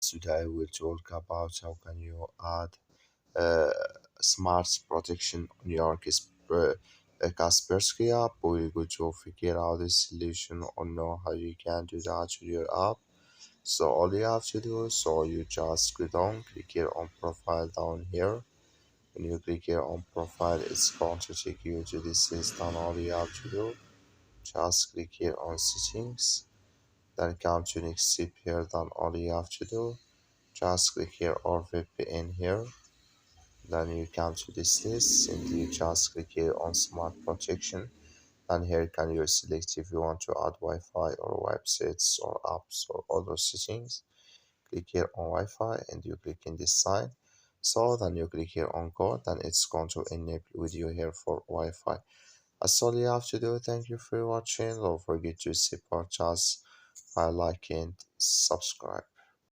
Today we'll talk about how can you add uh, smart protection on your Kaspersky app. We're going to figure out the solution or know how you can do that with your app. So all you have to do, so you just go down, click here on profile down here. When you click here on profile, it's going to take you to this system. All you have to do, just click here on settings, then come to next step here. Then all you have to do, just click here or VPN here. Then you come to this list and you just click here on smart protection. And here can you select if you want to add Wi-Fi or websites or apps or other settings. Click here on Wi-Fi and you click in this sign. So then you click here on code, then it's going to enable with you here for Wi-Fi. That's all you have to do. Thank you for watching. Don't forget to support us by liking, subscribe.